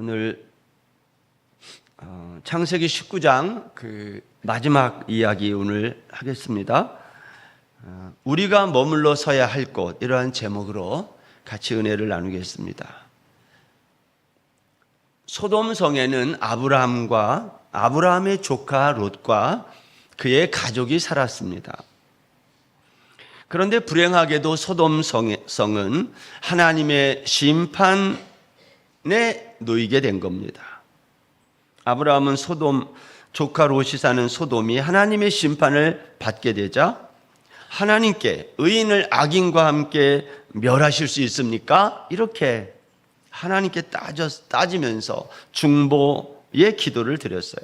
오늘 창세기 19장 그 마지막 이야기 오늘 하겠습니다. 우리가 머물러 서야 할 곳, 이러한 제목으로 같이 은혜를 나누겠습니다. 소돔 성에는 아브라함과 아브라함의 조카 롯과 그의 가족이 살았습니다. 그런데 불행하게도 소돔 성은 하나님의 심판에 놓이게 된 겁니다. 아브라함은 소돔 조카 롯이 사는 소돔이 하나님의 심판을 받게 되자 하나님께 의인을 악인과 함께 멸하실 수 있습니까? 이렇게 하나님께 따지면서 중보의 기도를 드렸어요.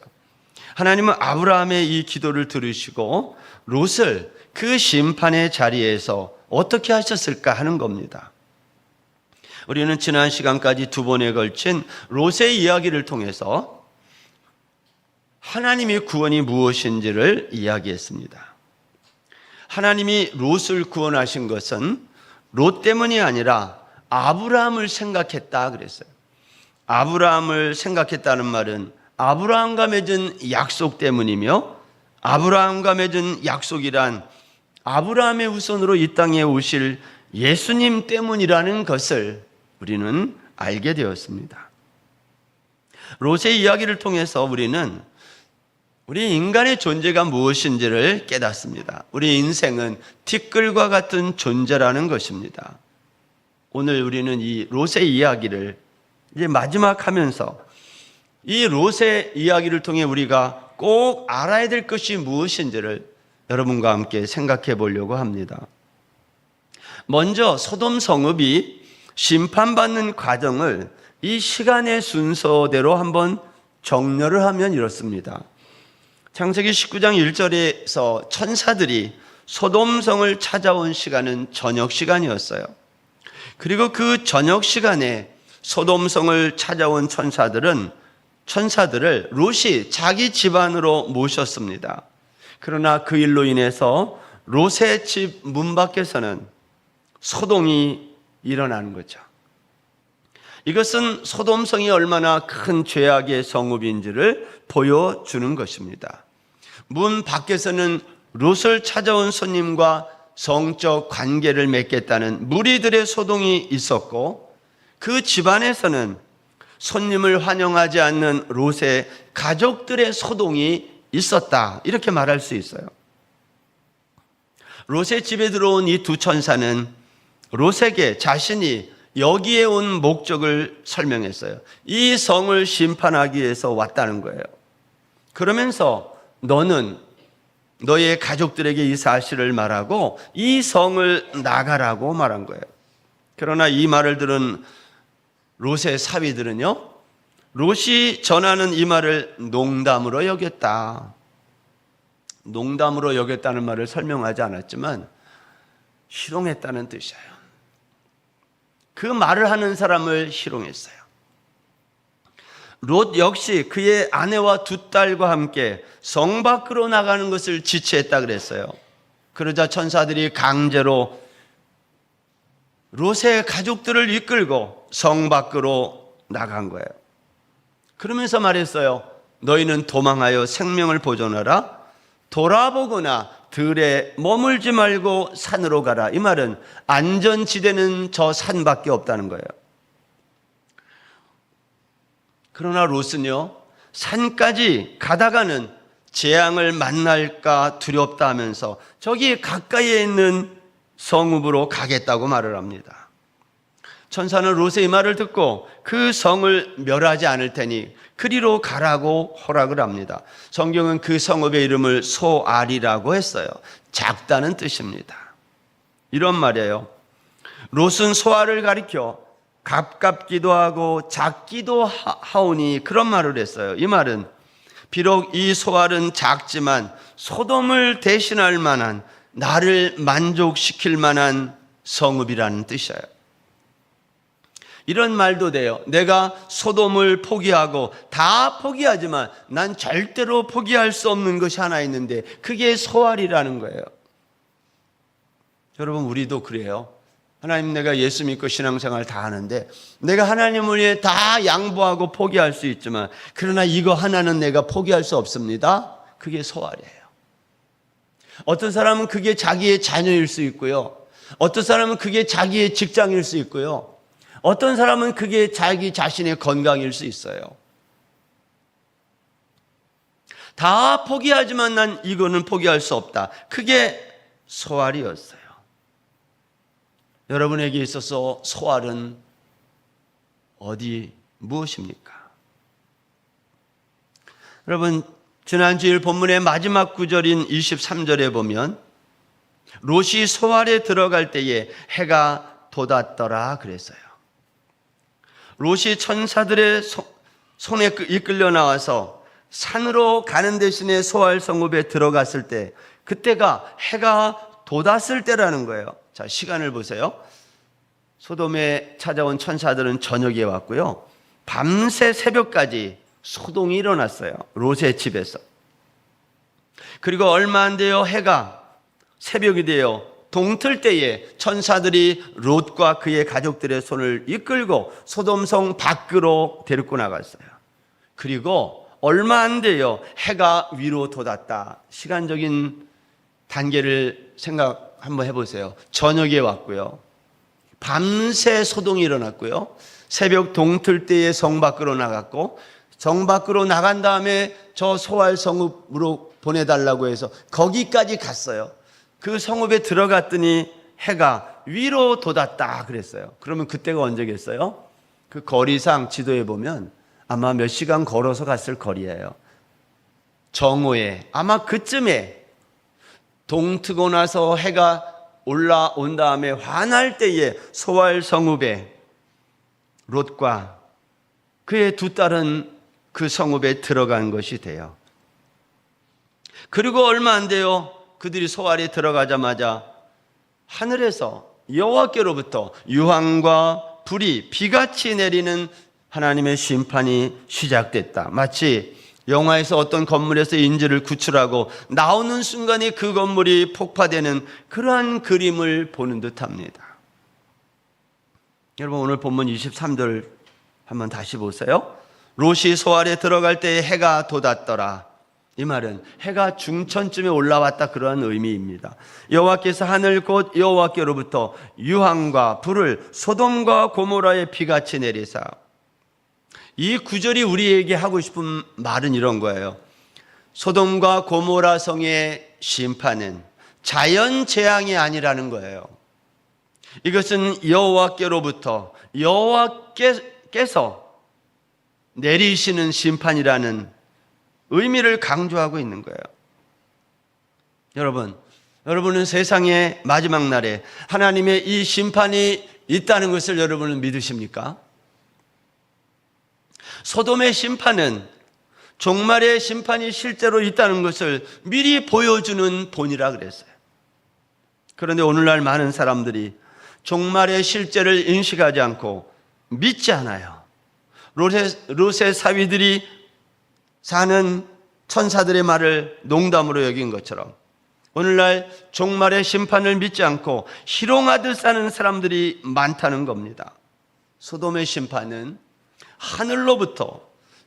하나님은 아브라함의 이 기도를 들으시고 롯을 그 심판의 자리에서 어떻게 하셨을까 하는 겁니다. 우리는 지난 시간까지 두 번에 걸친 롯의 이야기를 통해서 하나님의 구원이 무엇인지를 이야기했습니다. 하나님이 롯을 구원하신 것은 롯 때문이 아니라 아브라함을 생각했다 그랬어요. 아브라함을 생각했다는 말은 아브라함과 맺은 약속 때문이며, 아브라함과 맺은 약속이란 아브라함의 후손으로 이 땅에 오실 예수님 때문이라는 것을 우리는 알게 되었습니다. 롯의 이야기를 통해서 우리는 우리 인간의 존재가 무엇인지를 깨닫습니다. 우리 인생은 티끌과 같은 존재라는 것입니다. 오늘 우리는 이 롯의 이야기를 이제 마지막 하면서 이 롯의 이야기를 통해 우리가 꼭 알아야 될 것이 무엇인지를 여러분과 함께 생각해 보려고 합니다. 먼저 소돔 성읍이 심판받는 과정을 이 시간의 순서대로 한번 정렬을 하면 이렇습니다. 창세기 19장 1절에서 천사들이 소돔성을 찾아온 시간은 저녁 시간이었어요. 그리고 그 저녁 시간에 소돔성을 찾아온 천사들을 롯이 자기 집안으로 모셨습니다. 그러나 그 일로 인해서 롯의 집 문 밖에서는 소동이 일어나는 거죠. 이것은 소돔성이 얼마나 큰 죄악의 성읍인지를 보여주는 것입니다. 문 밖에서는 롯을 찾아온 손님과 성적 관계를 맺겠다는 무리들의 소동이 있었고, 그 집안에서는 손님을 환영하지 않는 롯의 가족들의 소동이 있었다, 이렇게 말할 수 있어요. 롯의 집에 들어온 이 두 천사는 롯에게 자신이 여기에 온 목적을 설명했어요. 이 성을 심판하기 위해서 왔다는 거예요. 그러면서 너는 너의 가족들에게 이 사실을 말하고 이 성을 나가라고 말한 거예요. 그러나 이 말을 들은 롯의 사위들은요, 롯이 전하는 이 말을 농담으로 여겼다. 농담으로 여겼다는 말을 설명하지 않았지만 희롱했다는 뜻이에요. 그 말을 하는 사람을 희롱했어요. 롯 역시 그의 아내와 두 딸과 함께 성 밖으로 나가는 것을 지체했다 그랬어요. 그러자 천사들이 강제로 롯의 가족들을 이끌고 성 밖으로 나간 거예요. 그러면서 말했어요. 너희는 도망하여 생명을 보존하라. 돌아보거나 들에 머물지 말고 산으로 가라. 이 말은 안전지대는 저 산밖에 없다는 거예요. 그러나 롯은요, 산까지 가다가는 재앙을 만날까 두렵다 하면서 저기 가까이에 있는 성읍으로 가겠다고 말을 합니다. 천사는 롯의 이 말을 듣고 그 성을 멸하지 않을 테니 그리로 가라고 허락을 합니다. 성경은 그 성읍의 이름을 소알이라고 했어요. 작다는 뜻입니다. 이런 말이에요. 롯은 소알을 가리켜 가깝기도 하고 작기도 하오니 그런 말을 했어요. 이 말은 비록 이 소알은 작지만 소돔을 대신할 만한, 나를 만족시킬 만한 성읍이라는 뜻이에요. 이런 말도 돼요. 내가 소돔을 포기하고 다 포기하지만 난 절대로 포기할 수 없는 것이 하나 있는데 그게 소알이라는 거예요. 여러분, 우리도 그래요. 하나님, 내가 예수 믿고 신앙생활 다 하는데 내가 하나님을 위해 다 양보하고 포기할 수 있지만 그러나 이거 하나는 내가 포기할 수 없습니다. 그게 소활이에요. 어떤 사람은 그게 자기의 자녀일 수 있고요. 어떤 사람은 그게 자기의 직장일 수 있고요. 어떤 사람은 그게 자기 자신의 건강일 수 있어요. 다 포기하지만 난 이거는 포기할 수 없다. 그게 소활이었어요. 여러분에게 있어서 소활은 무엇입니까? 여러분, 지난 주일 본문의 마지막 구절인 23절에 보면 롯이 소활에 들어갈 때에 해가 돋았더라 그랬어요. 롯이 천사들의 손에 이끌려 나와서 산으로 가는 대신에 소활 성읍에 들어갔을 때 그때가 해가 돋았을 때라는 거예요. 자, 시간을 보세요. 소돔에 찾아온 천사들은 저녁에 왔고요. 밤새 새벽까지 소동이 일어났어요. 롯의 집에서. 그리고 얼마 안 돼요. 해가 새벽이 되어 동틀 때에 천사들이 롯과 그의 가족들의 손을 이끌고 소돔성 밖으로 데리고 나갔어요. 그리고 얼마 안 돼요. 해가 위로 돋았다. 시간적인 단계를 생각 한번 해보세요. 저녁에 왔고요. 밤새 소동이 일어났고요. 새벽 동틀 때에 성 밖으로 나갔고 성 밖으로 나간 다음에 저 소활 성읍으로 보내달라고 해서 거기까지 갔어요. 그 성읍에 들어갔더니 해가 위로 돋았다 그랬어요. 그러면 그때가 언제겠어요? 그 거리상 지도에 보면 아마 몇 시간 걸어서 갔을 거리예요. 정오에 아마 그쯤에 동트고 나서 해가 올라온 다음에 환할 때에 소활 성읍에 롯과 그의 두 딸은 그 성읍에 들어간 것이 돼요. 그리고 얼마 안 돼요. 그들이 소활에 들어가자마자 하늘에서 여호와께로부터 유황과 불이 비같이 내리는 하나님의 심판이 시작됐다. 마치 영화에서 어떤 건물에서 인질을 구출하고 나오는 순간에 그 건물이 폭파되는 그러한 그림을 보는 듯합니다. 여러분, 오늘 본문 23절 한번 다시 보세요. 롯이 소활에 들어갈 때에 해가 돋았더라. 이 말은 해가 중천쯤에 올라왔다 그러한 의미입니다. 여호와께서 하늘 곧 여호와께로부터 유황과 불을 소돔과 고모라에 비같이 내리사. 이 구절이 우리에게 하고 싶은 말은 이런 거예요. 소돔과 고모라 성의 심판은 자연 재앙이 아니라는 거예요. 이것은 여호와께로부터 여호와께서 내리시는 심판이라는 의미를 강조하고 있는 거예요. 여러분은 세상의 마지막 날에 하나님의 이 심판이 있다는 것을 여러분은 믿으십니까? 소돔의 심판은 종말의 심판이 실제로 있다는 것을 미리 보여주는 본이라 그랬어요. 그런데 오늘날 많은 사람들이 종말의 실제를 인식하지 않고 믿지 않아요. 롯의 사위들이 사는 천사들의 말을 농담으로 여긴 것처럼 오늘날 종말의 심판을 믿지 않고 희롱하듯 사는 사람들이 많다는 겁니다. 소돔의 심판은 하늘로부터,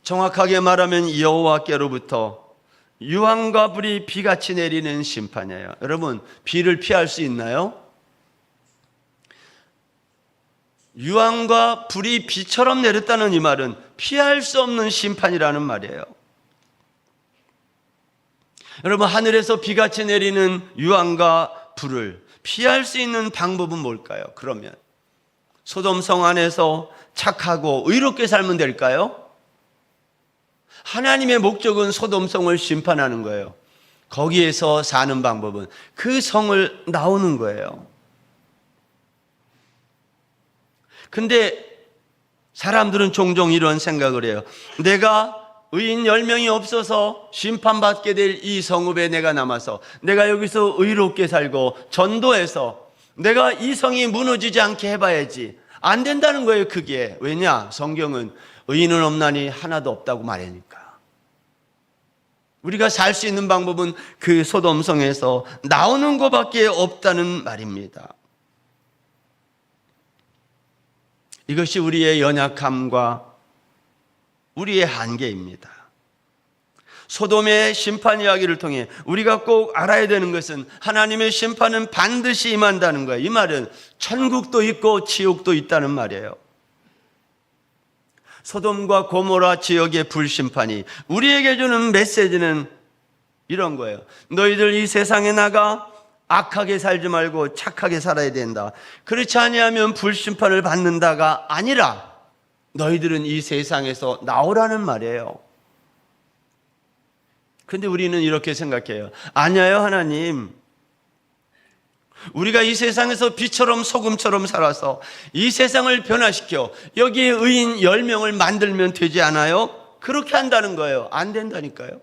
정확하게 말하면 여호와께로부터 유황과 불이 비같이 내리는 심판이에요. 여러분, 비를 피할 수 있나요? 유황과 불이 비처럼 내렸다는 이 말은 피할 수 없는 심판이라는 말이에요. 여러분, 하늘에서 비같이 내리는 유황과 불을 피할 수 있는 방법은 뭘까요? 그러면 소돔성 안에서 착하고 의롭게 살면 될까요? 하나님의 목적은 소돔성을 심판하는 거예요. 거기에서 사는 방법은 그 성을 나오는 거예요. 근데 사람들은 종종 이런 생각을 해요. 내가 의인 10명이 없어서 심판받게 될 이 성읍에 내가 남아서 내가 여기서 의롭게 살고 전도해서 내가 이 성이 무너지지 않게 해봐야지. 안 된다는 거예요, 그게. 왜냐? 성경은 의인은 없나니 하나도 없다고 말하니까. 우리가 살 수 있는 방법은 그 소돔성에서 나오는 것밖에 없다는 말입니다. 이것이 우리의 연약함과 우리의 한계입니다. 소돔의 심판 이야기를 통해 우리가 꼭 알아야 되는 것은 하나님의 심판은 반드시 임한다는 거예요. 이 말은 천국도 있고 지옥도 있다는 말이에요. 소돔과 고모라 지역의 불심판이 우리에게 주는 메시지는 이런 거예요. 너희들 이 세상에 나가 악하게 살지 말고 착하게 살아야 된다. 그렇지 아니하면 불심판을 받는다가 아니라 너희들은 이 세상에서 나오라는 말이에요. 근데 우리는 이렇게 생각해요. 아니에요, 하나님. 우리가 이 세상에서 비처럼 소금처럼 살아서 이 세상을 변화시켜 여기에 의인 10명을 만들면 되지 않아요? 그렇게 한다는 거예요. 안 된다니까요.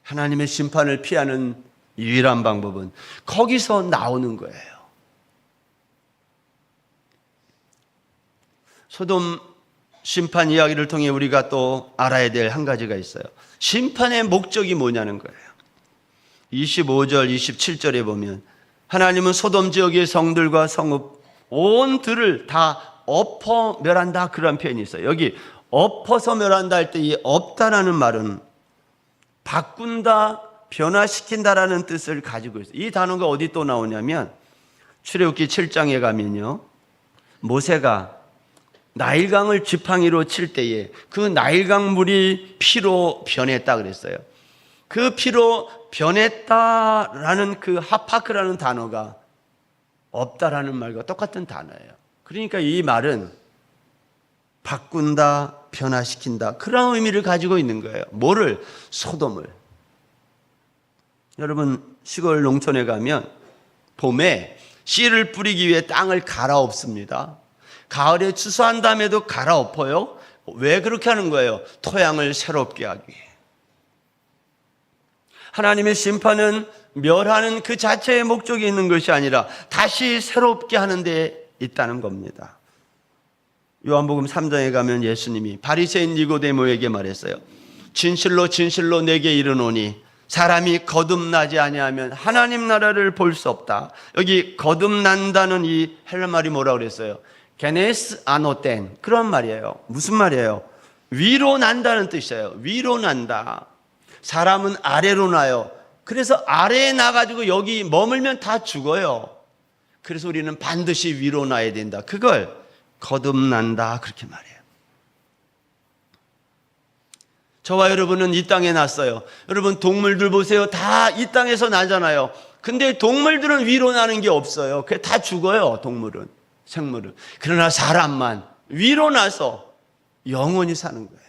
하나님의 심판을 피하는 유일한 방법은 거기서 나오는 거예요. 소돔 심판 이야기를 통해 우리가 또 알아야 될 한 가지가 있어요. 심판의 목적이 뭐냐는 거예요. 25절, 27절에 보면 하나님은 소돔 지역의 성들과 성읍 온 들을 다 엎어 멸한다, 그런 표현이 있어요. 여기 엎어서 멸한다 할 때 이 엎다라는 말은 바꾼다, 변화시킨다라는 뜻을 가지고 있어요. 이 단어가 어디 또 나오냐면 출애굽기 7장에 가면요, 모세가 나일강을 지팡이로 칠 때에 그 나일강 물이 피로 변했다 그랬어요. 그 피로 변했다라는 그 하파크라는 단어가 없다라는 말과 똑같은 단어예요. 그러니까 이 말은 바꾼다, 변화시킨다, 그런 의미를 가지고 있는 거예요. 뭐를? 소돔을. 여러분 시골 농촌에 가면 봄에 씨를 뿌리기 위해 땅을 갈아엎습니다. 가을에 추수한 다음에도 갈아엎어요. 왜 그렇게 하는 거예요? 토양을 새롭게 하기 위해. 하나님의 심판은 멸하는 그 자체의 목적이 있는 것이 아니라 다시 새롭게 하는 데 있다는 겁니다. 요한복음 3장에 가면 예수님이 바리새인 니고데모에게 말했어요. 진실로 진실로 내게 이르노니 사람이 거듭나지 아니하면 하나님 나라를 볼 수 없다. 여기 거듭난다는 이 헬라 말이 뭐라고 그랬어요? 게네스 아노텐, 그런 말이에요. 무슨 말이에요? 위로 난다는 뜻이에요. 위로 난다. 사람은 아래로 나요. 그래서 아래에 나가지고 여기 머물면 다 죽어요. 그래서 우리는 반드시 위로 나야 된다. 그걸 거듭난다, 그렇게 말해요. 저와 여러분은 이 땅에 났어요. 여러분 동물들 보세요. 다 이 땅에서 나잖아요. 근데 동물들은 위로 나는 게 없어요. 그게 다 죽어요. 동물은, 생물은. 그러나 사람만 위로 나서 영원히 사는 거예요.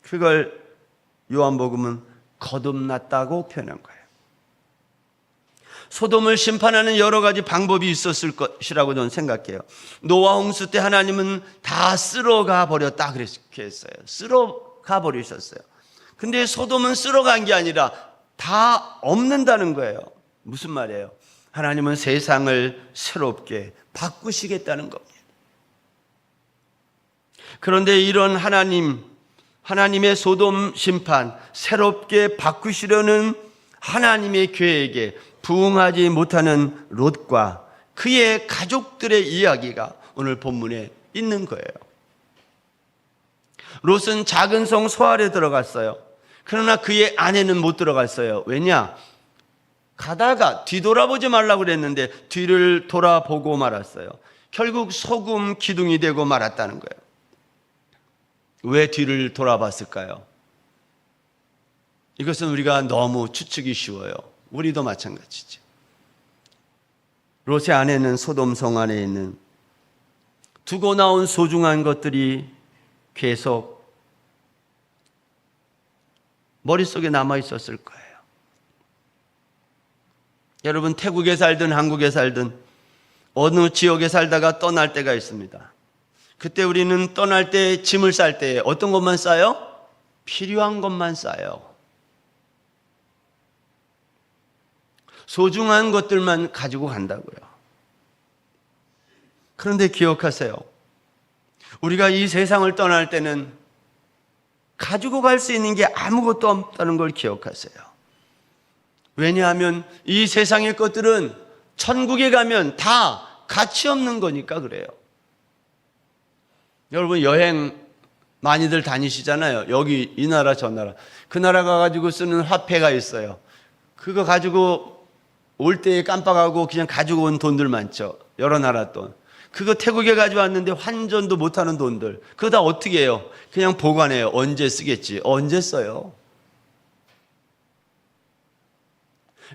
그걸 요한복음은 거듭났다고 표현한 거예요. 소돔을 심판하는 여러 가지 방법이 있었을 것이라고 저는 생각해요. 노아 홍수 때 하나님은 다 쓸어가 버렸다 그렇게 했어요. 쓸어가 버리셨어요. 근데 소돔은 쓸어간 게 아니라 다 없는다는 거예요. 무슨 말이에요? 하나님은 세상을 새롭게 바꾸시겠다는 겁니다. 그런데 이런 하나님의 소돔 심판, 새롭게 바꾸시려는 하나님의 계획에 부응하지 못하는 롯과 그의 가족들의 이야기가 오늘 본문에 있는 거예요. 롯은 작은 성 소알에 들어갔어요. 그러나 그의 아내는 못 들어갔어요. 왜냐? 가다가 뒤돌아보지 말라고 그랬는데 뒤를 돌아보고 말았어요. 결국 소금 기둥이 되고 말았다는 거예요. 왜 뒤를 돌아봤을까요? 이것은 우리가 너무 추측이 쉬워요. 우리도 마찬가지죠. 롯의 아내는 소돔 성 안에 있는 두고 나온 소중한 것들이 계속 머릿속에 남아 있었을 거예요. 여러분 태국에 살든 한국에 살든 어느 지역에 살다가 떠날 때가 있습니다. 그때 우리는 떠날 때 짐을 쌀 때 어떤 것만 싸요? 필요한 것만 싸요. 소중한 것들만 가지고 간다고요. 그런데 기억하세요. 우리가 이 세상을 떠날 때는 가지고 갈 수 있는 게 아무것도 없다는 걸 기억하세요. 왜냐하면 이 세상의 것들은 천국에 가면 다 가치 없는 거니까 그래요. 여러분 여행 많이들 다니시잖아요. 여기 이 나라 저 나라. 그 나라 가가지고 쓰는 화폐가 있어요. 그거 가지고 올 때에 깜빡하고 그냥 가지고 온 돈들 많죠. 여러 나라 돈. 그거 태국에 가져왔는데 환전도 못하는 돈들. 그거 다 어떻게 해요? 그냥 보관해요. 언제 쓰겠지. 언제 써요?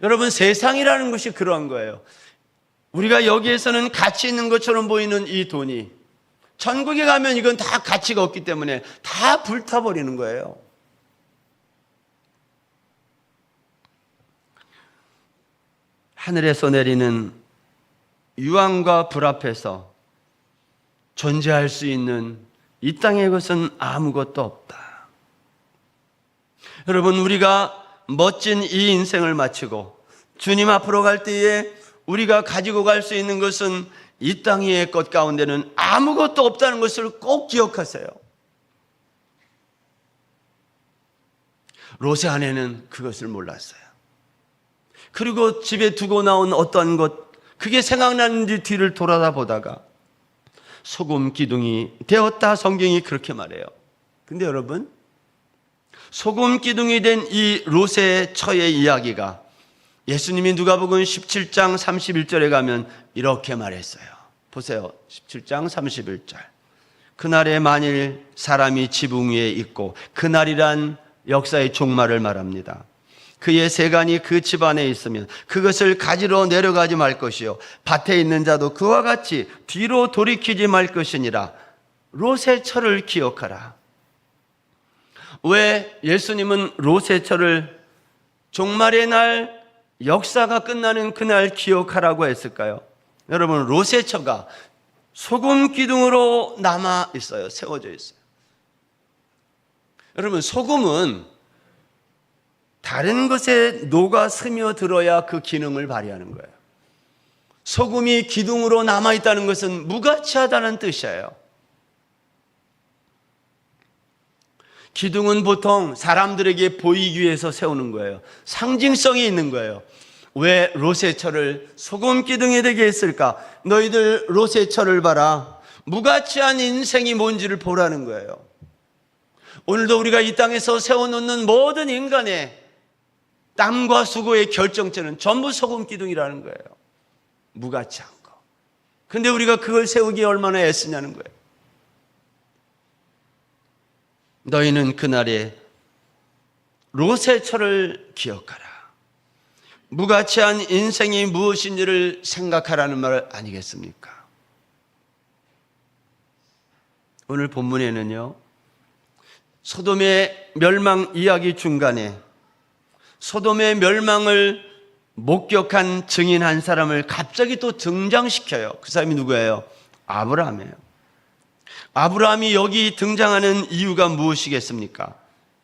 여러분 세상이라는 것이 그러한 거예요. 우리가 여기에서는 가치 있는 것처럼 보이는 이 돈이 천국에 가면 이건 다 가치가 없기 때문에 다 불타버리는 거예요. 하늘에서 내리는 유황과 불 앞에서 존재할 수 있는 이 땅의 것은 아무것도 없다. 여러분 우리가 멋진 이 인생을 마치고 주님 앞으로 갈 때에 우리가 가지고 갈 수 있는 것은 이 땅의 것 가운데는 아무것도 없다는 것을 꼭 기억하세요. 롯의 아내는 그것을 몰랐어요. 그리고 집에 두고 나온 어떤 것, 그게 생각나는지 뒤를 돌아다 보다가 소금 기둥이 되었다, 성경이 그렇게 말해요. 근데 여러분, 소금 기둥이 된 이 롯의 처의 이야기가 예수님이 누가복음 17장 31절에 가면 이렇게 말했어요. 보세요. 17장 31절. 그날에 만일 사람이 지붕 위에 있고, 그날이란 역사의 종말을 말합니다. 그의 세간이 그 집 안에 있으면 그것을 가지러 내려가지 말 것이요 밭에 있는 자도 그와 같이 뒤로 돌이키지 말 것이니라. 롯의 처를 기억하라. 왜 예수님은 롯의 처를 종말의 날, 역사가 끝나는 그날 기억하라고 했을까요? 여러분 롯의 처가 소금 기둥으로 남아 있어요. 세워져 있어요. 여러분 소금은 다른 것에 녹아 스며들어야 그 기능을 발휘하는 거예요. 소금이 기둥으로 남아있다는 것은 무가치하다는 뜻이에요. 기둥은 보통 사람들에게 보이기 위해서 세우는 거예요. 상징성이 있는 거예요. 왜 롯의 처를 소금 기둥이 되게 했을까? 너희들 롯의 처를 봐라. 무가치한 인생이 뭔지를 보라는 거예요. 오늘도 우리가 이 땅에서 세워놓는 모든 인간의 땀과 수고의 결정체는 전부 소금 기둥이라는 거예요. 무가치한 거. 근데 우리가 그걸 세우기에 얼마나 애쓰냐는 거예요. 너희는 그날에 롯의 처를 기억하라. 무가치한 인생이 무엇인지를 생각하라는 말 아니겠습니까? 오늘 본문에는요, 소돔의 멸망 이야기 중간에 소돔의 멸망을 목격한 증인 한 사람을 갑자기 또 등장시켜요. 그 사람이 누구예요? 아브라함이에요. 아브라함이 여기 등장하는 이유가 무엇이겠습니까?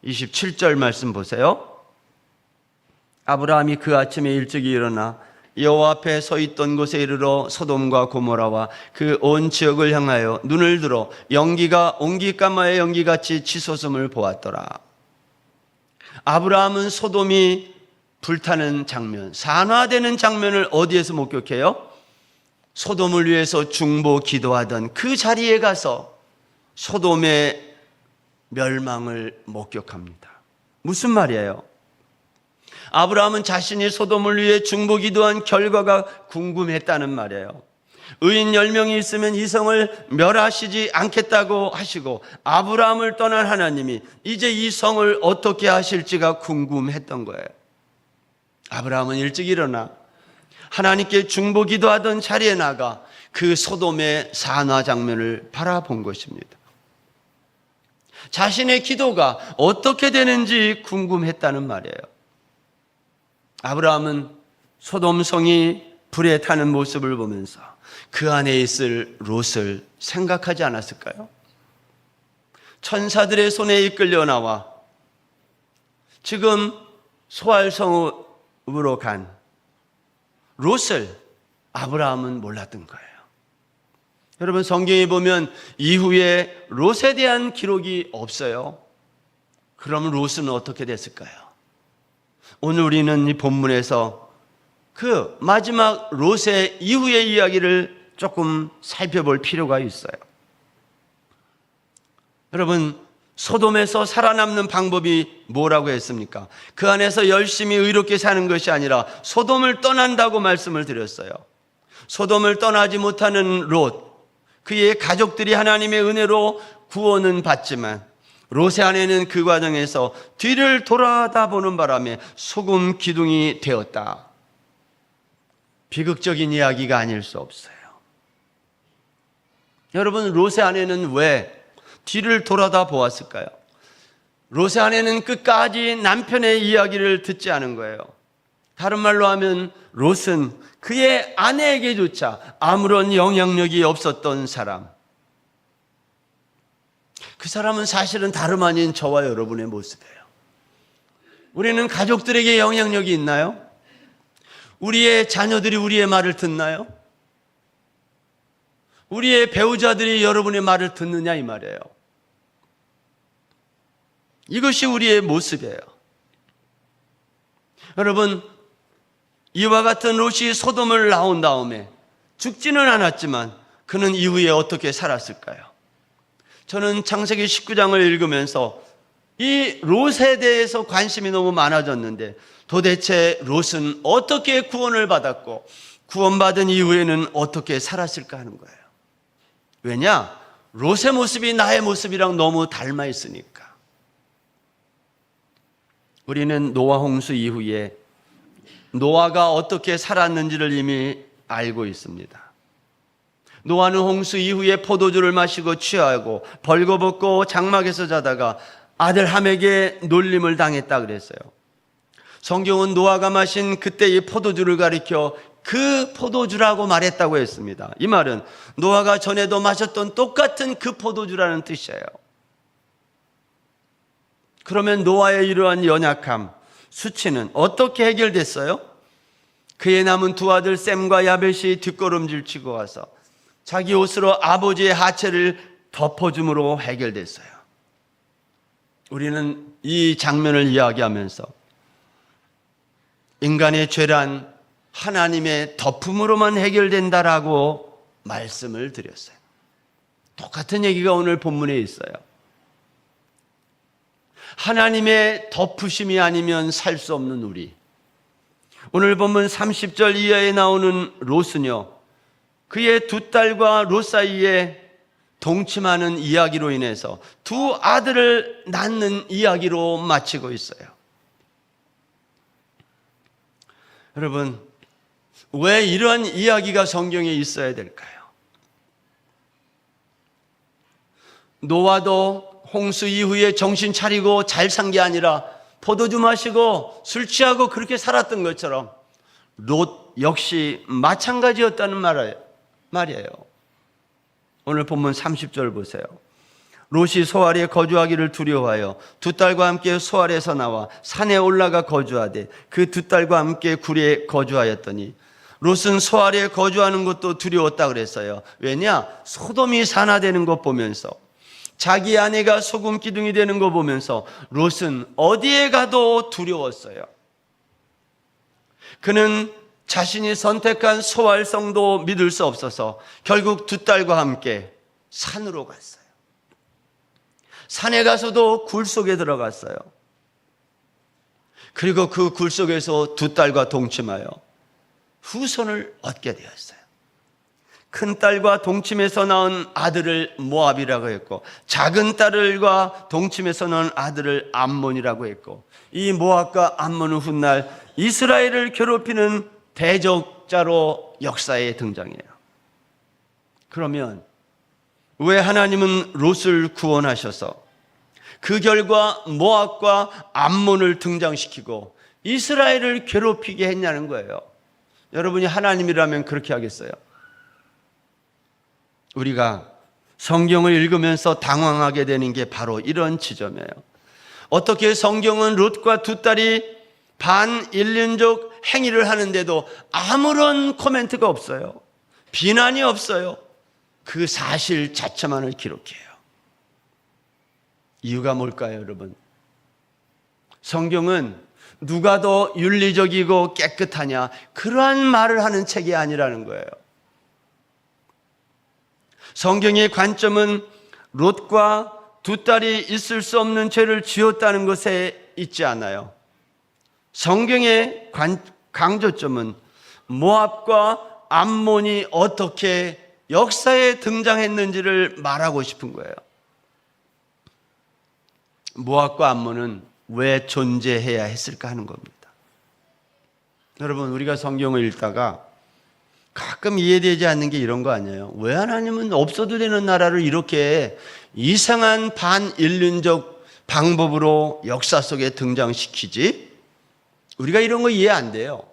27절 말씀 보세요. 아브라함이 그 아침에 일찍이 일어나 여호와 앞에 서 있던 곳에 이르러 소돔과 고모라와 그 온 지역을 향하여 눈을 들어 연기가 옹기까마의 연기같이 치솟음을 보았더라. 아브라함은 소돔이 불타는 장면, 산화되는 장면을 어디에서 목격해요? 소돔을 위해서 중보 기도하던 그 자리에 가서 소돔의 멸망을 목격합니다. 무슨 말이에요? 아브라함은 자신이 소돔을 위해 중보 기도한 결과가 궁금했다는 말이에요. 의인 10명이 있으면 이 성을 멸하시지 않겠다고 하시고 아브라함을 떠난 하나님이 이제 이 성을 어떻게 하실지가 궁금했던 거예요. 아브라함은 일찍 일어나 하나님께 중보 기도하던 자리에 나가 그 소돔의 산화 장면을 바라본 것입니다. 자신의 기도가 어떻게 되는지 궁금했다는 말이에요. 아브라함은 소돔 성이 불에 타는 모습을 보면서 그 안에 있을 롯을 생각하지 않았을까요? 천사들의 손에 이끌려 나와 지금 소알성읍으로 간 롯을 아브라함은 몰랐던 거예요. 여러분 성경에 보면 이후에 롯에 대한 기록이 없어요. 그럼 롯은 어떻게 됐을까요? 오늘 우리는 이 본문에서 그 마지막 롯의 이후의 이야기를 조금 살펴볼 필요가 있어요. 여러분, 소돔에서 살아남는 방법이 뭐라고 했습니까? 그 안에서 열심히 의롭게 사는 것이 아니라 소돔을 떠난다고 말씀을 드렸어요. 소돔을 떠나지 못하는 롯, 그의 가족들이 하나님의 은혜로 구원은 받지만 롯의 아내는 그 과정에서 뒤를 돌아다보는 바람에 소금 기둥이 되었다. 비극적인 이야기가 아닐 수 없어요. 여러분, 롯의 아내는 왜 뒤를 돌아다 보았을까요? 롯의 아내는 끝까지 남편의 이야기를 듣지 않은 거예요. 다른 말로 하면 롯은 그의 아내에게조차 아무런 영향력이 없었던 사람. 그 사람은 사실은 다름 아닌 저와 여러분의 모습이에요. 우리는 가족들에게 영향력이 있나요? 우리의 자녀들이 우리의 말을 듣나요? 우리의 배우자들이 여러분의 말을 듣느냐 이 말이에요. 이것이 우리의 모습이에요. 여러분, 이와 같은 롯이 소돔을 나온 다음에 죽지는 않았지만 그는 이후에 어떻게 살았을까요? 저는 창세기 19장을 읽으면서 이 롯에 대해서 관심이 너무 많아졌는데 도대체 롯은 어떻게 구원을 받았고 구원받은 이후에는 어떻게 살았을까 하는 거예요. 왜냐? 롯의 모습이 나의 모습이랑 너무 닮아 있으니까. 우리는 노아 홍수 이후에 노아가 어떻게 살았는지를 이미 알고 있습니다. 노아는 홍수 이후에 포도주를 마시고 취하고 벌거벗고 장막에서 자다가 아들 함에게 놀림을 당했다 그랬어요. 성경은 노아가 마신 그때의 포도주를 가리켜 그 포도주라고 말했다고 했습니다. 이 말은 노아가 전에도 마셨던 똑같은 그 포도주라는 뜻이에요. 그러면 노아의 이러한 연약함, 수치는 어떻게 해결됐어요? 그의 남은 두 아들 셈과 야벳이 뒷걸음질 치고 와서 자기 옷으로 아버지의 하체를 덮어줌으로 해결됐어요. 우리는 이 장면을 이야기하면서 인간의 죄란 하나님의 덮음으로만 해결된다라고 말씀을 드렸어요. 똑같은 얘기가 오늘 본문에 있어요. 하나님의 덮으심이 아니면 살 수 없는 우리. 오늘 본문 30절 이하에 나오는 롯은요, 그의 두 딸과 롯 사이에 동침하는 이야기로 인해서 두 아들을 낳는 이야기로 마치고 있어요. 여러분, 왜 이러한 이야기가 성경에 있어야 될까요? 노아도 홍수 이후에 정신 차리고 잘 산 게 아니라 포도주 마시고 술 취하고 그렇게 살았던 것처럼 롯 역시 마찬가지였다는 말이에요. 오늘 본문 30절 보세요. 롯이 소알에 거주하기를 두려워하여 두 딸과 함께 소알에서 나와 산에 올라가 거주하되 그 두 딸과 함께 굴에 거주하였더니 롯은 소알에 거주하는 것도 두려웠다 그랬어요. 왜냐? 소돔이 산화되는 것 보면서, 자기 아내가 소금 기둥이 되는 거 보면서 롯은 어디에 가도 두려웠어요. 그는 자신이 선택한 소알성도 믿을 수 없어서 결국 두 딸과 함께 산으로 갔어요. 산에 가서도 굴 속에 들어갔어요. 그리고 그 굴 속에서 두 딸과 동침하여 후손을 얻게 되었어요. 큰 딸과 동침에서 낳은 아들을 모압이라고 했고, 작은 딸과 동침에서 낳은 아들을 암몬이라고 했고, 이 모압과 암몬은 훗날 이스라엘을 괴롭히는 대적자로 역사에 등장해요. 그러면 왜 하나님은 롯을 구원하셔서 그 결과 모압과 암몬을 등장시키고 이스라엘을 괴롭히게 했냐는 거예요. 여러분이 하나님이라면 그렇게 하겠어요? 우리가 성경을 읽으면서 당황하게 되는 게 바로 이런 지점이에요. 어떻게 성경은 롯과 두 딸이 반인륜적 행위를 하는데도 아무런 코멘트가 없어요. 비난이 없어요. 그 사실 자체만을 기록해요. 이유가 뭘까요, 여러분? 성경은 누가 더 윤리적이고 깨끗하냐, 그러한 말을 하는 책이 아니라는 거예요. 성경의 관점은 롯과 두 딸이 있을 수 없는 죄를 지었다는 것에 있지 않아요. 성경의 강조점은 모압과 암몬이 어떻게 역사에 등장했는지를 말하고 싶은 거예요. 모압과 암몬은 왜 존재해야 했을까 하는 겁니다. 여러분, 우리가 성경을 읽다가 가끔 이해되지 않는 게 이런 거 아니에요? 왜 하나님은 없어도 되는 나라를 이렇게 이상한 반인륜적 방법으로 역사 속에 등장시키지? 우리가 이런 거 이해 안 돼요.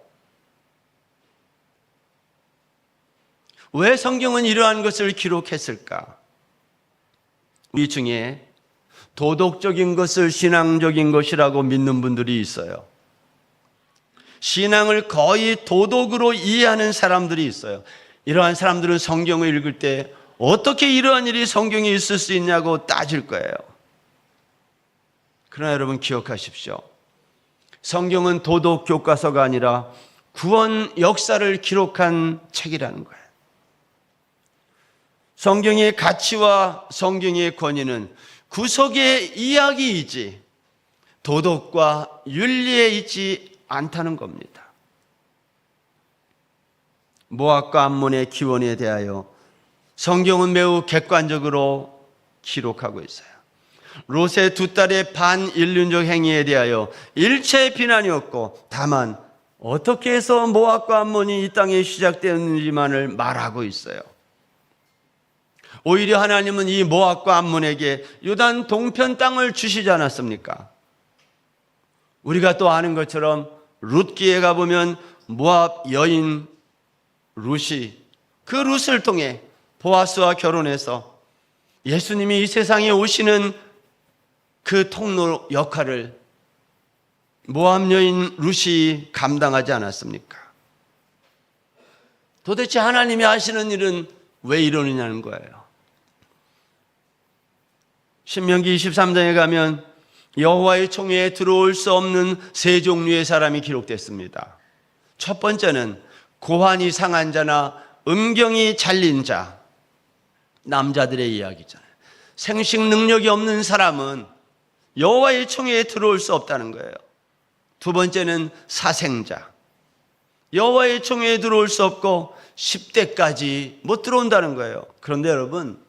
왜 성경은 이러한 것을 기록했을까? 우리 중에 도덕적인 것을 신앙적인 것이라고 믿는 분들이 있어요. 신앙을 거의 도덕으로 이해하는 사람들이 있어요. 이러한 사람들은 성경을 읽을 때 어떻게 이러한 일이 성경에 있을 수 있냐고 따질 거예요. 그러나 여러분 기억하십시오. 성경은 도덕 교과서가 아니라 구원 역사를 기록한 책이라는 거예요. 성경의 가치와 성경의 권위는 구속의 이야기이지 도덕과 윤리에 있지 않다는 겁니다. 모압과 암몬의 기원에 대하여 성경은 매우 객관적으로 기록하고 있어요. 롯의 두 딸의 반인륜적 행위에 대하여 일체 비난이 없고 다만 어떻게 해서 모압과 암몬이 이 땅에 시작되었는지만을 말하고 있어요. 오히려 하나님은 이 모압과 암몬에게 요단 동편 땅을 주시지 않았습니까? 우리가 또 아는 것처럼 룻기에 가보면 모압 여인 룻이 그 룻을 통해 보아스와 결혼해서 예수님이 이 세상에 오시는 그 통로 역할을 모압 여인 룻이 감당하지 않았습니까? 도대체 하나님이 하시는 일은 왜 이러느냐는 거예요. 신명기 23장에 가면 여호와의 총회에 들어올 수 없는 세 종류의 사람이 기록됐습니다. 첫 번째는 고환이 상한 자나 음경이 잘린 자, 남자들의 이야기잖아요. 생식 능력이 없는 사람은 여호와의 총회에 들어올 수 없다는 거예요. 두 번째는 사생자, 여호와의 총회에 들어올 수 없고 10대까지 못 들어온다는 거예요. 그런데 여러분,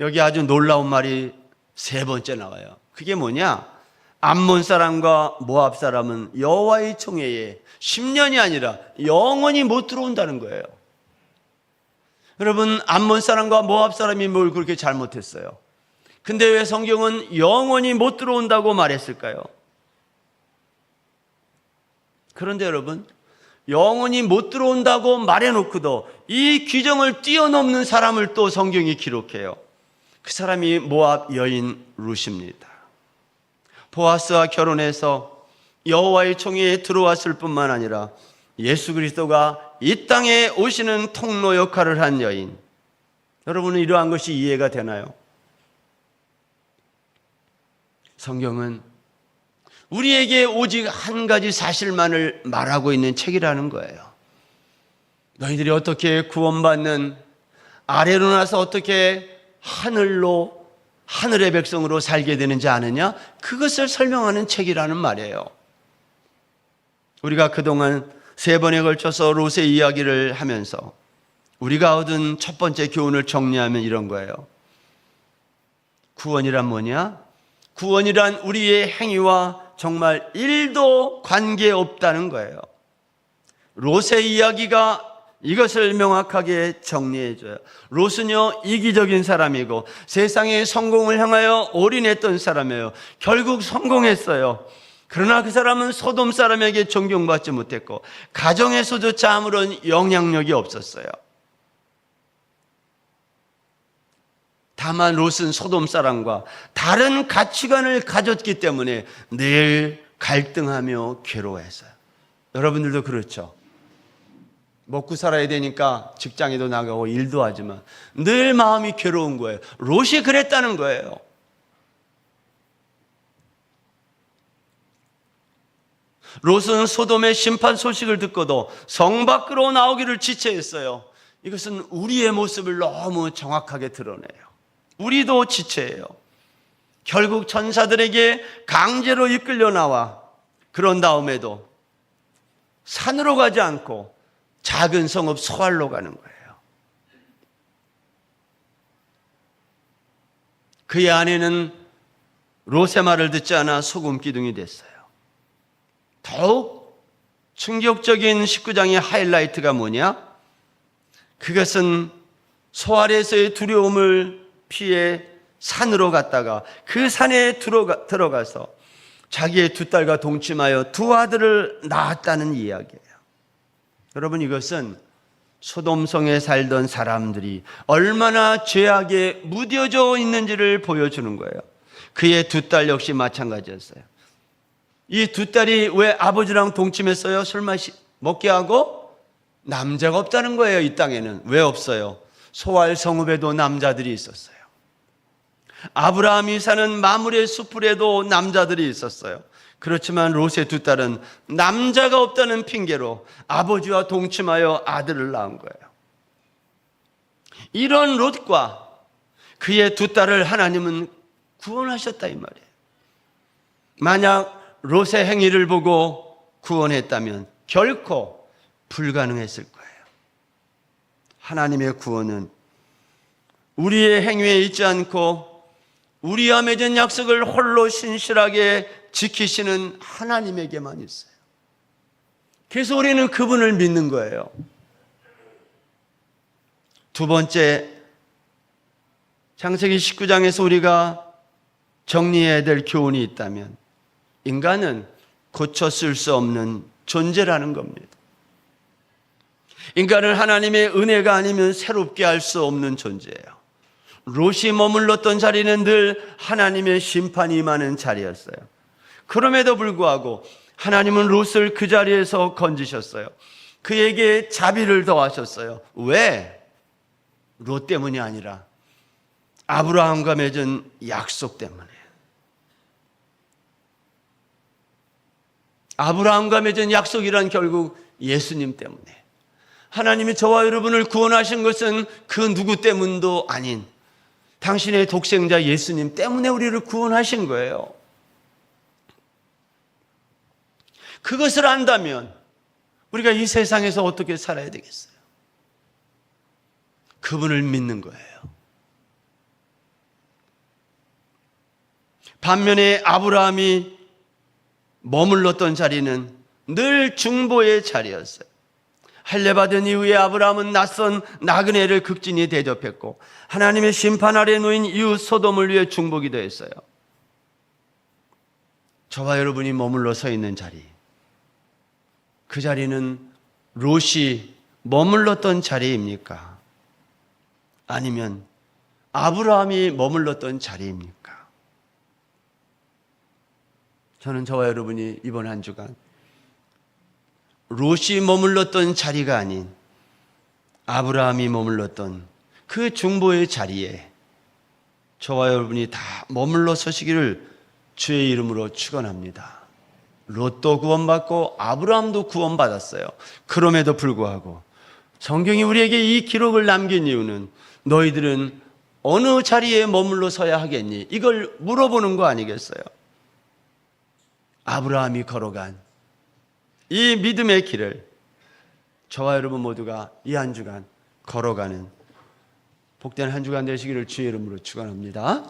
여기 아주 놀라운 말이 세 번째 나와요. 그게 뭐냐? 암몬 사람과 모압 사람은 여호와의 총회에 10년이 아니라 영원히 못 들어온다는 거예요. 여러분, 암몬 사람과 모압 사람이 뭘 그렇게 잘못했어요? 근데 왜 성경은 영원히 못 들어온다고 말했을까요? 그런데 여러분, 영원히 못 들어온다고 말해놓고도 이 규정을 뛰어넘는 사람을 또 성경이 기록해요. 그 사람이 모압 여인 룻입니다. 보아스와 결혼해서 여호와의 총회에 들어왔을 뿐만 아니라 예수 그리스도가 이 땅에 오시는 통로 역할을 한 여인. 여러분은 이러한 것이 이해가 되나요? 성경은 우리에게 오직 한 가지 사실만을 말하고 있는 책이라는 거예요. 너희들이 어떻게 구원받는, 아래로 나서 어떻게 하늘의 백성으로 살게 되는지 아느냐? 그것을 설명하는 책이라는 말이에요. 우리가 그동안 세 번에 걸쳐서 롯의 이야기를 하면서 우리가 얻은 첫 번째 교훈을 정리하면 이런 거예요. 구원이란 뭐냐? 구원이란 우리의 행위와 정말 1도 관계없다는 거예요. 롯의 이야기가 이것을 명확하게 정리해줘요. 롯은요, 이기적인 사람이고 세상의 성공을 향하여 올인했던 사람이에요. 결국 성공했어요. 그러나 그 사람은 소돔 사람에게 존경받지 못했고 가정에서조차 아무런 영향력이 없었어요. 다만 롯은 소돔 사람과 다른 가치관을 가졌기 때문에 늘 갈등하며 괴로워했어요. 여러분들도 그렇죠? 먹고 살아야 되니까 직장에도 나가고 일도 하지만 늘 마음이 괴로운 거예요. 롯이 그랬다는 거예요. 롯은 소돔의 심판 소식을 듣고도 성 밖으로 나오기를 지체했어요. 이것은 우리의 모습을 너무 정확하게 드러내요. 우리도 지체해요. 결국 천사들에게 강제로 이끌려 나와 그런 다음에도 산으로 가지 않고 작은 성읍 소알로 가는 거예요. 그의 아내는 롯의 말을 듣지 않아 소금 기둥이 됐어요. 더욱 충격적인 19장의 하이라이트가 뭐냐? 그것은 소알에서의 두려움을 피해 산으로 갔다가 그 산에 들어가서 자기의 두 딸과 동침하여 두 아들을 낳았다는 이야기예요. 여러분, 이것은 소돔성에 살던 사람들이 얼마나 죄악에 무뎌져 있는지를 보여주는 거예요. 그의 두 딸 역시 마찬가지였어요. 이 두 딸이 왜 아버지랑 동침했어요? 술 먹게 하고? 남자가 없다는 거예요. 이 땅에는. 왜 없어요? 소알 성읍에도 남자들이 있었어요. 아브라함이 사는 마므레 숲풀에도 남자들이 있었어요. 그렇지만 롯의 두 딸은 남자가 없다는 핑계로 아버지와 동침하여 아들을 낳은 거예요. 이런 롯과 그의 두 딸을 하나님은 구원하셨다 이 말이에요. 만약 롯의 행위를 보고 구원했다면 결코 불가능했을 거예요. 하나님의 구원은 우리의 행위에 있지 않고 우리와 맺은 약속을 홀로 신실하게 지키시는 하나님에게만 있어요. 그래서 우리는 그분을 믿는 거예요. 두 번째, 창세기 19장에서 우리가 정리해야 될 교훈이 있다면 인간은 고쳐 쓸 수 없는 존재라는 겁니다. 인간을 하나님의 은혜가 아니면 새롭게 할 수 없는 존재예요. 롯이 머물렀던 자리는 늘 하나님의 심판이 임하는 자리였어요. 그럼에도 불구하고 하나님은 롯을 그 자리에서 건지셨어요. 그에게 자비를 더하셨어요. 왜? 롯 때문이 아니라 아브라함과 맺은 약속 때문에. 아브라함과 맺은 약속이란 결국 예수님 때문에. 하나님이 저와 여러분을 구원하신 것은 그 누구 때문도 아닌 당신의 독생자 예수님 때문에 우리를 구원하신 거예요. 그것을 안다면 우리가 이 세상에서 어떻게 살아야 되겠어요? 그분을 믿는 거예요. 반면에 아브라함이 머물렀던 자리는 늘 중보의 자리였어요. 할례받은 이후에 아브라함은 낯선 나그네를 극진히 대접했고 하나님의 심판 아래 놓인 이웃 소돔을 위해 중보기도 했어요. 저와 여러분이 머물러 서 있는 자리, 그 자리는 롯이 머물렀던 자리입니까? 아니면 아브라함이 머물렀던 자리입니까? 저는 저와 여러분이 이번 한 주간 롯이 머물렀던 자리가 아닌 아브라함이 머물렀던 그 중보의 자리에 저와 여러분이 다 머물러 서시기를 주의 이름으로 축원합니다. 롯도 구원받고 아브라함도 구원받았어요. 그럼에도 불구하고 성경이 우리에게 이 기록을 남긴 이유는 너희들은 어느 자리에 머물러 서야 하겠니? 이걸 물어보는 거 아니겠어요? 아브라함이 걸어간 이 믿음의 길을 저와 여러분 모두가 이 한 주간 걸어가는 복된 한 주간 되시기를 주의 이름으로 축원합니다.